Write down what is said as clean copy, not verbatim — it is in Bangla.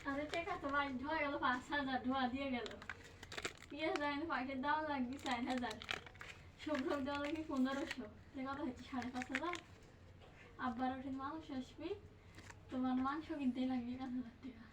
আরে টাকা তো ভাই ধোয়া গেল 5,000 ধোয়া দিয়ে গেল পিঁয়াজ লাগানো পাখির দাম লাগবে 4,000 সবজি দেওয়া লাগবে 1500 কত হচ্ছে 5,500 আব্বার ওঠে মানুষ আসবি তোমার মাংস কিনতেই লাগবে 1,000 টাকা